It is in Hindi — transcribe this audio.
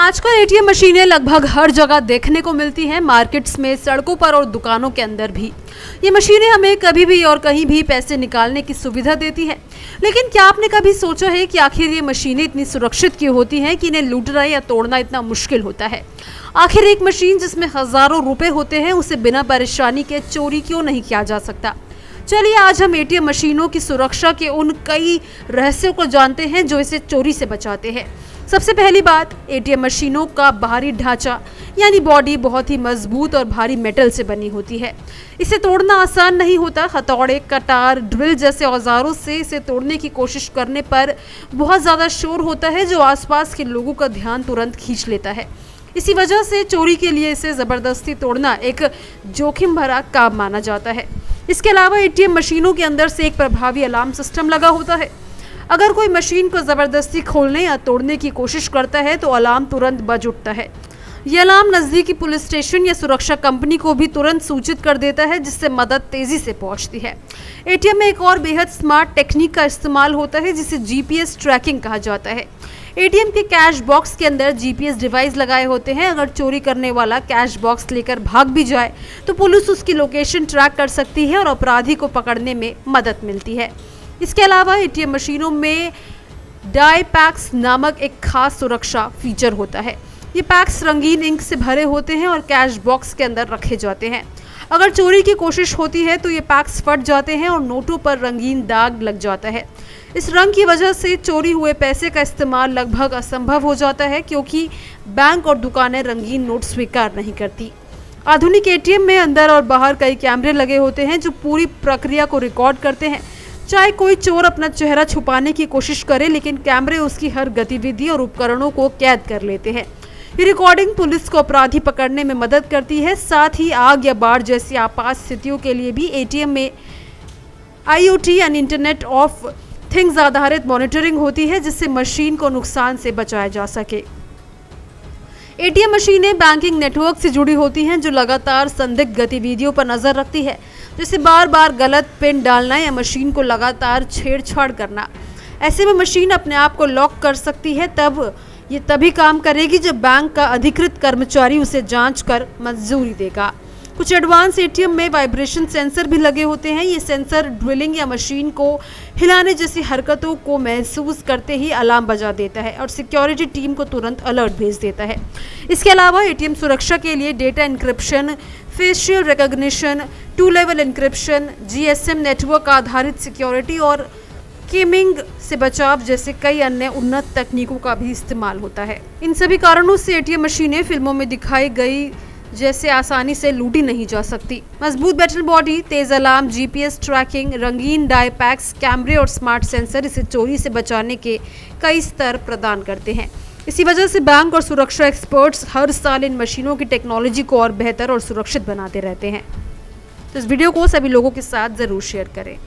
आजकल एटीएम मशीनें लगभग हर जगह देखने को मिलती हैं, मार्केट्स में, सड़कों पर और दुकानों के अंदर भी। ये मशीनें हमें कभी भी और कहीं भी पैसे निकालने की सुविधा देती हैं। लेकिन क्या आपने कभी सोचा है कि आखिर ये मशीनें इतनी सुरक्षित क्यों होती हैं कि इन्हें लूटना या तोड़ना इतना मुश्किल होता है? आखिर एक मशीन जिसमें हजारों रुपए होते हैं, उसे बिना परेशानी के चोरी क्यों नहीं किया जा सकता? चलिए आज हम एटीएम मशीनों की सुरक्षा के उन कई रहस्यों को जानते हैं जो इसे चोरी से बचाते हैं। सबसे पहली बात, एटीएम मशीनों का बाहरी ढांचा यानी बॉडी बहुत ही मजबूत और भारी मेटल से बनी होती है। इसे तोड़ना आसान नहीं होता। हथौड़े, कटार, ड्रिल जैसे औजारों से इसे तोड़ने की कोशिश करने पर बहुत ज़्यादा शोर होता है जो आसपास के लोगों का ध्यान तुरंत खींच लेता है। इसी वजह से चोरी के लिए इसे ज़बरदस्ती तोड़ना एक जोखिम भरा काम माना जाता है। इसके अलावा एटीएम मशीनों के अंदर से एक प्रभावी अलार्म सिस्टम लगा होता है। अगर कोई मशीन को ज़बरदस्ती खोलने या तोड़ने की कोशिश करता है तो अलार्म तुरंत बज उठता है। यह अलार्म नज़दीकी पुलिस स्टेशन या सुरक्षा कंपनी को भी तुरंत सूचित कर देता है, जिससे मदद तेज़ी से पहुंचती है। एटीएम में एक और बेहद स्मार्ट टेक्निक का इस्तेमाल होता है जिसे जीपीएस ट्रैकिंग कहा जाता है। एटीएम के कैश बॉक्स के अंदर जीपीएस डिवाइस लगाए होते हैं। अगर चोरी करने वाला कैश बॉक्स लेकर भाग भी जाए तो पुलिस उसकी लोकेशन ट्रैक कर सकती है और अपराधी को पकड़ने में मदद मिलती है। इसके अलावा एटीएम मशीनों में डाई पैक्स नामक एक खास सुरक्षा फीचर होता है। ये पैक्स रंगीन इंक से भरे होते हैं और कैश बॉक्स के अंदर रखे जाते हैं। अगर चोरी की कोशिश होती है तो ये पैक्स फट जाते हैं और नोटों पर रंगीन दाग लग जाता है। इस रंग की वजह से चोरी हुए पैसे का इस्तेमाल लगभग असंभव हो जाता है, क्योंकि बैंक और दुकानें रंगीन नोट स्वीकार नहीं करती। आधुनिक एटीएम में अंदर और बाहर कई कैमरे लगे होते हैं जो पूरी प्रक्रिया को रिकॉर्ड करते हैं। चाहे कोई चोर अपना चेहरा छुपाने की कोशिश करे, लेकिन कैमरे उसकी हर गतिविधि और उपकरणों को कैद कर लेते हैं। ये रिकॉर्डिंग पुलिस को अपराधी पकड़ने में मदद करती है। साथ ही आग या बाढ़ जैसी आपात स्थितियों के लिए भी एटीएम में आईओटी यानी इंटरनेट ऑफ थिंग्स आधारित मॉनिटरिंग होती है, जिससे मशीन को नुकसान से बचाया जा सके। एटीएम मशीनें बैंकिंग नेटवर्क से जुड़ी होती हैं जो लगातार संदिग्ध गतिविधियों पर नजर रखती है, जैसे बार बार गलत पिन डालना या मशीन को लगातार छेड़छाड़ करना। ऐसे में मशीन अपने आप को लॉक कर सकती है। ये तभी काम करेगी जब बैंक का अधिकृत कर्मचारी उसे जांच कर मंजूरी देगा। कुछ एडवांस एटीएम में वाइब्रेशन सेंसर भी लगे होते हैं। ये सेंसर ड्रिलिंग या मशीन को हिलाने जैसी हरकतों को महसूस करते ही अलार्म बजा देता है और सिक्योरिटी टीम को तुरंत अलर्ट भेज देता है। इसके अलावा एटीएम सुरक्षा के लिए data encryption, facial recognition, 2 level encryption, GSM network आधारित सिक्योरिटी और स्किमिंग से बचाव जैसे कई अन्य उन्नत तकनीकों का भी इस्तेमाल होता है। इन सभी कारणों से एटीएम मशीनें फिल्मों में दिखाई गई जैसे आसानी से लूटी नहीं जा सकती। मजबूत मेटल बॉडी, तेज अलार्म, जीपीएस ट्रैकिंग, रंगीन डाई पैक्स, कैमरे और स्मार्ट सेंसर इसे चोरी से बचाने के कई स्तर प्रदान करते हैं। इसी वजह से बैंक और सुरक्षा एक्सपर्ट्स हर साल इन मशीनों की टेक्नोलॉजी को और बेहतर और सुरक्षित बनाते रहते हैं। तो इस वीडियो को सभी लोगों के साथ ज़रूर शेयर करें।